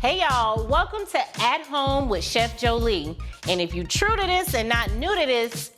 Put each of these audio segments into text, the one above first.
Hey y'all, welcome to At Home with Chef Jolie. And if you true to this and not new to this,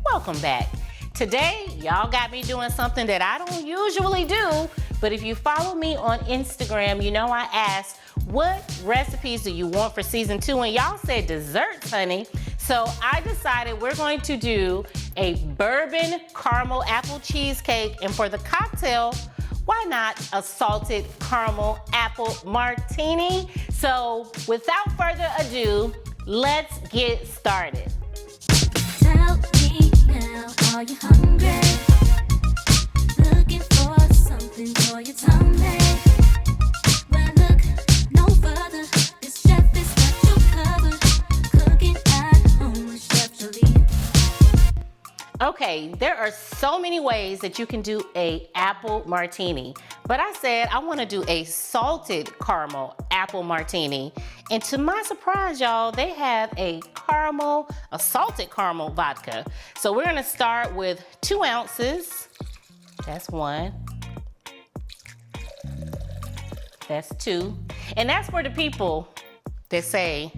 welcome back. Today, y'all got me doing something that I don't usually do, but if you follow me on Instagram, you know I asked, what recipes do you want for season 2? And y'all said desserts, honey. So I decided we're going to do a bourbon caramel apple cheesecake, and for the cocktail, why not a salted caramel apple martini? So without further ado, let's get started. Tell me now, are you hungry? Looking for something for your tummy? Well, look no further. This chef is got you covered. Cooking at home with Chef Jolie. Okay, there are so many ways that you can do a apple martini, but I said I want to do a salted caramel apple martini. And to my surprise, y'all, they have a salted caramel vodka. So we're gonna start with 2 ounces. That's 1. That's 2. And that's for the people that say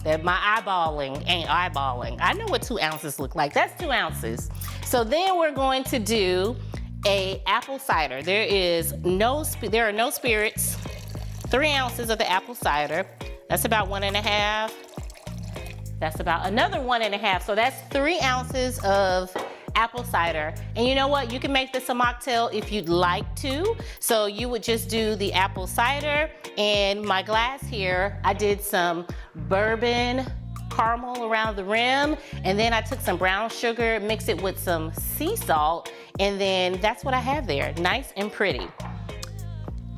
that my eyeballing ain't eyeballing. I know what 2 ounces look like. That's 2 ounces. So then we're going to do a apple cider. There are no spirits. 3 ounces of the apple cider. That's about 1.5. That's about another 1.5. So that's 3 ounces of apple cider. And you know what? You can make this a mocktail if you'd like to. So you would just do the apple cider. And my glass here, I did some bourbon caramel around the rim. And then I took some brown sugar, mixed it with some sea salt. And then that's what I have there, nice and pretty.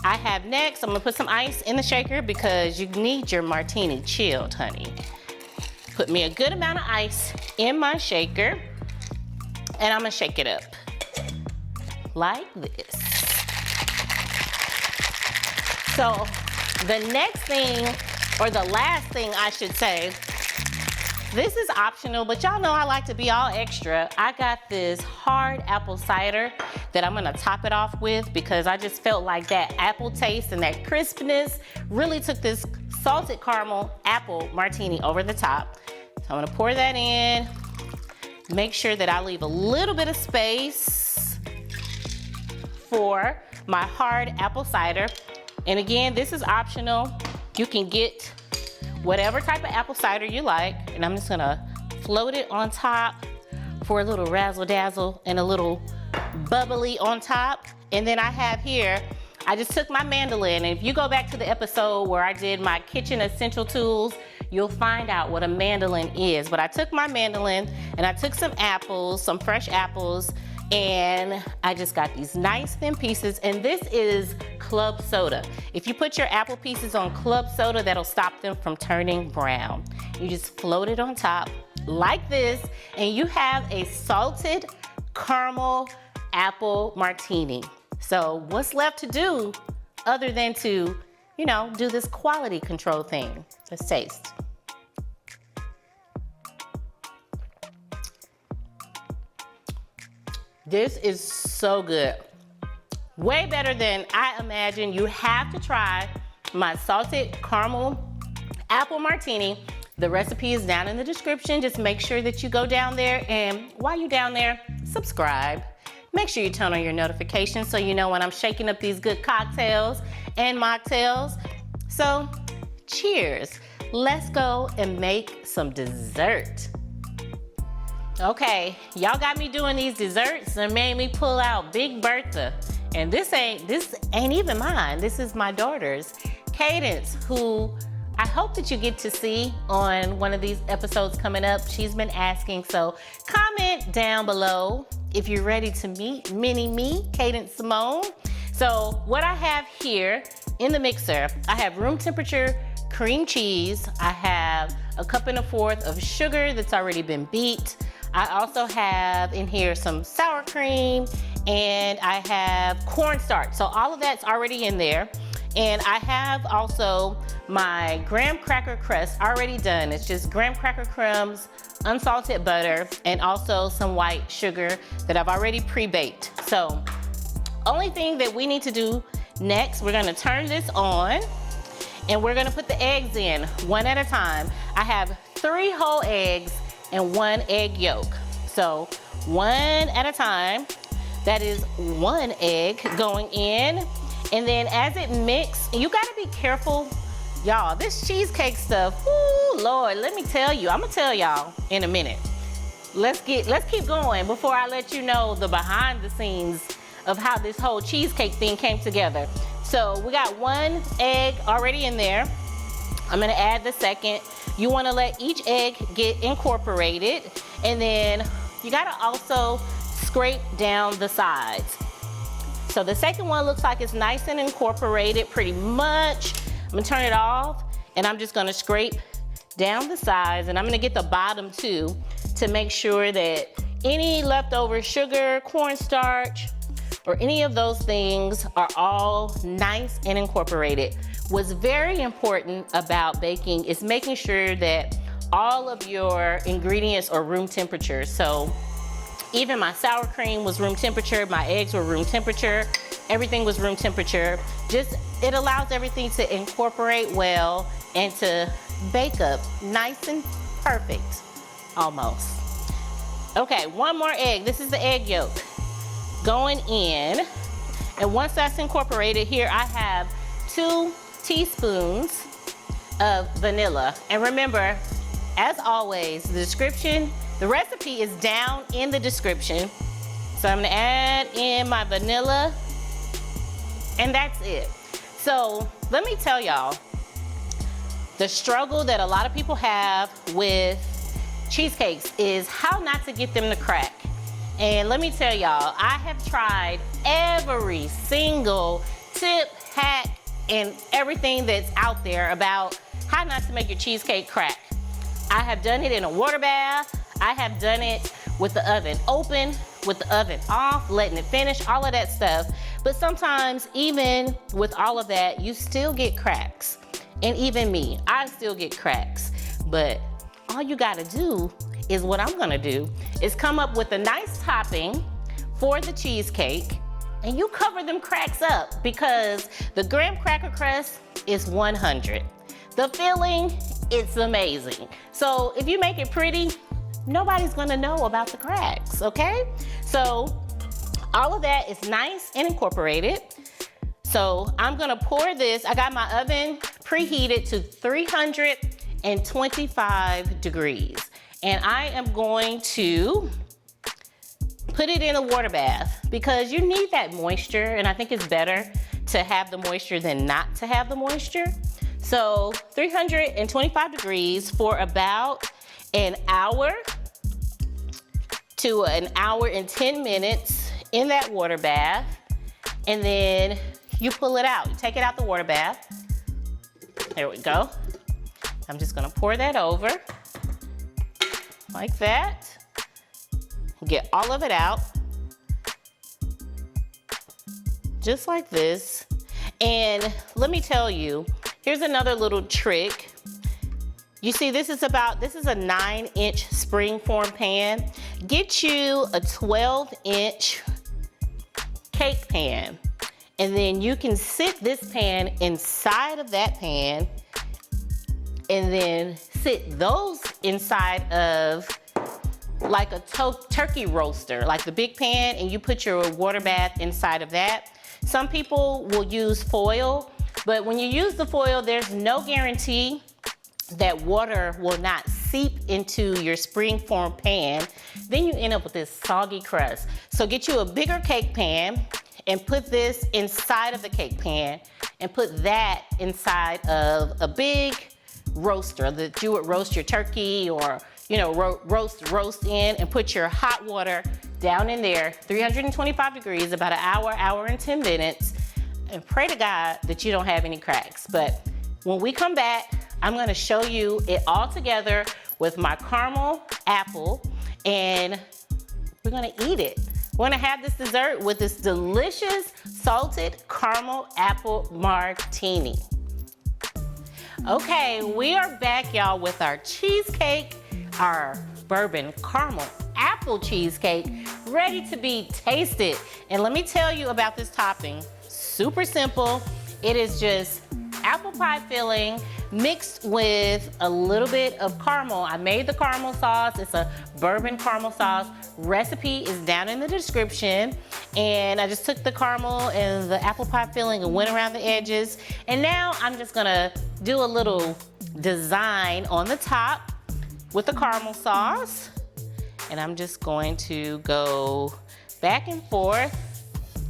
I have next, I'm gonna put some ice in the shaker because you need your martini chilled, honey. Put me a good amount of ice in my shaker. And I'm gonna shake it up like this. So the next thing, or the last thing I should say, this is optional, but y'all know I like to be all extra. I got this hard apple cider that I'm gonna top it off with because I just felt like that apple taste and that crispness really took this salted caramel apple martini over the top. So I'm gonna pour that in. Make sure that I leave a little bit of space for my hard apple cider. And again, this is optional. You can get whatever type of apple cider you like. And I'm just gonna float it on top for a little razzle dazzle and a little bubbly on top. And then I have here, I just took my mandolin. And if you go back to the episode where I did my kitchen essential tools, you'll find out what a mandolin is. But I took my mandolin and I took some apples, some fresh apples, and I just got these nice thin pieces. And this is club soda. If you put your apple pieces on club soda, that'll stop them from turning brown. You just float it on top like this, and you have a salted caramel apple martini. So what's left to do other than to, do this quality control thing? Let's taste. This is so good. Way better than I imagined. You have to try my salted caramel apple martini. The recipe is down in the description. Just make sure that you go down there, and while you're down there, subscribe. Make sure you turn on your notifications so you know when I'm shaking up these good cocktails and mocktails. So, cheers. Let's go and make some dessert. Okay, y'all got me doing these desserts and made me pull out Big Bertha. And this ain't even mine. This is my daughter's, Cadence, who I hope that you get to see on one of these episodes coming up. She's been asking, so comment down below if you're ready to meet mini me, Cadence Simone. So what I have here in the mixer, I have room temperature cream cheese. I have a 1 1/4 cups of sugar that's already been beat. I also have in here some sour cream, and I have cornstarch. So all of that's already in there. And I have also my graham cracker crust already done. It's just graham cracker crumbs, unsalted butter, and also some white sugar that I've already pre-baked. So only thing that we need to do next, we're gonna turn this on. And we're gonna put the eggs in one at a time. I have 3 whole eggs and 1 egg yolk. So one at a time. That is 1 egg going in. And then as it mixes, you gotta be careful. Y'all, this cheesecake stuff, whoo, Lord, let me tell you. I'm gonna tell y'all in a minute. Let's keep going before I let you know the behind the scenes of how this whole cheesecake thing came together. So we got 1 egg already in there. I'm gonna add the second. You wanna let each egg get incorporated, and then you gotta also scrape down the sides. So the second one looks like it's nice and incorporated pretty much. I'm gonna turn it off, and I'm just gonna scrape down the sides, and I'm gonna get the bottom too to make sure that any leftover sugar, cornstarch, or any of those things are all nice and incorporated. What's very important about baking is making sure that all of your ingredients are room temperature. So even my sour cream was room temperature, my eggs were room temperature, everything was room temperature. It allows everything to incorporate well and to bake up nice and perfect, almost. Okay, 1 more egg. This is the egg yolk going in. And once that's incorporated, here I have 2 teaspoons of vanilla. And remember, as always, the recipe is down in the description. So I'm gonna add in my vanilla, and that's it. So let me tell y'all, the struggle that a lot of people have with cheesecakes is how not to get them to crack. And let me tell y'all, I have tried every single tip, hack, and everything that's out there about how not to make your cheesecake crack. I have done it in a water bath. I have done it with the oven open, with the oven off, letting it finish, all of that stuff. But sometimes, even with all of that, you still get cracks. And even me, I still get cracks. But all you gotta do is what I'm gonna do, is come up with a nice topping for the cheesecake, and you cover them cracks up, because the graham cracker crust is 100. The filling, it's amazing. So if you make it pretty, nobody's gonna know about the cracks, okay? So all of that is nice and incorporated. So I'm gonna pour this. I got my oven preheated to 325 degrees. And I am going to put it in a water bath, because you need that moisture, and I think it's better to have the moisture than not to have the moisture. So 325 degrees for about an hour to an hour and 10 minutes in that water bath. And then you pull it out. You take it out the water bath. There we go. I'm just gonna pour that over like that. Get all of it out. Just like this. And let me tell you, here's another little trick. You see, this is a 9-inch springform pan. Get you a 12-inch cake pan. And then you can sit this pan inside of that pan, and then sit those inside of like a turkey roaster, like the big pan, and you put your water bath inside of that. Some people will use foil, but when you use the foil, there's no guarantee that water will not seep into your springform pan. Then you end up with this soggy crust. So get you a bigger cake pan and put this inside of the cake pan, and put that inside of a big roaster that you would roast your turkey, or roast in, and put your hot water down in there, 325 degrees, about an hour and 10 minutes, and pray to God that you don't have any cracks. But when we come back, I'm gonna show you it all together with my caramel apple, and we're gonna eat it. We're gonna have this dessert with this delicious salted caramel apple martini. Okay, we are back, y'all, with our cheesecake, our bourbon caramel apple cheesecake, ready to be tasted. And let me tell you about this topping. Super simple. It is just apple pie filling mixed with a little bit of caramel. I made the caramel sauce. It's a bourbon caramel sauce. Recipe is down in the description. And I just took the caramel and the apple pie filling and went around the edges. And now I'm just gonna do a little design on the top with the caramel sauce. And I'm just going to go back and forth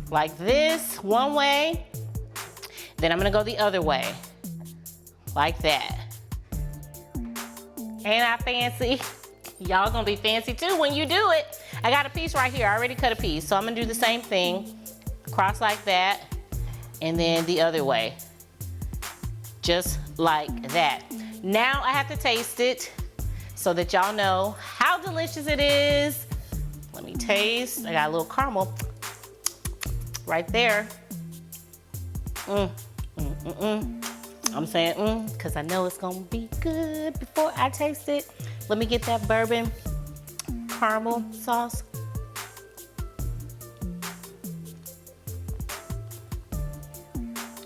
like this one way. Then I'm gonna go the other way, like that. Ain't I fancy? Y'all gonna be fancy too when you do it. I got a piece right here, I already cut a piece. So I'm gonna do the same thing, cross like that, and then the other way. Just like that. Now I have to taste it so that y'all know how delicious it is. Let me taste. I got a little caramel right there. I'm saying because I know it's gonna be good before I taste it. Let me get that bourbon caramel sauce.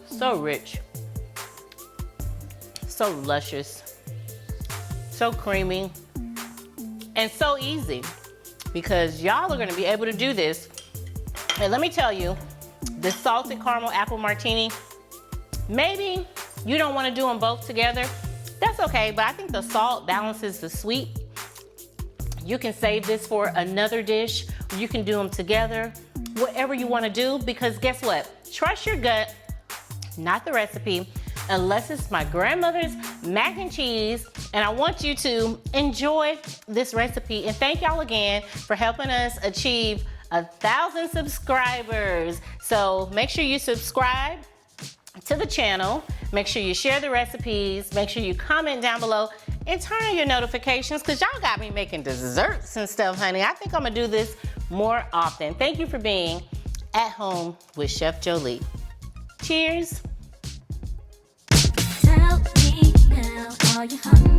So rich, so luscious, so creamy, and so easy because y'all are gonna be able to do this. And let me tell you, the salted caramel apple martini, maybe you don't want to do them both together. That's okay, but I think the salt balances the sweet. You can save this for another dish. You can do them together, whatever you want to do, because guess what? Trust your gut, not the recipe, unless it's my grandmother's mac and cheese. And I want you to enjoy this recipe. And thank y'all again for helping us achieve 1,000 subscribers. So make sure you subscribe to the channel. Make sure you share the recipes. Make sure you comment down below and turn on your notifications because y'all got me making desserts and stuff, honey. I think I'm gonna do this more often. Thank you for being at home with Chef Jolie. Cheers. Tell me now, are you hungry?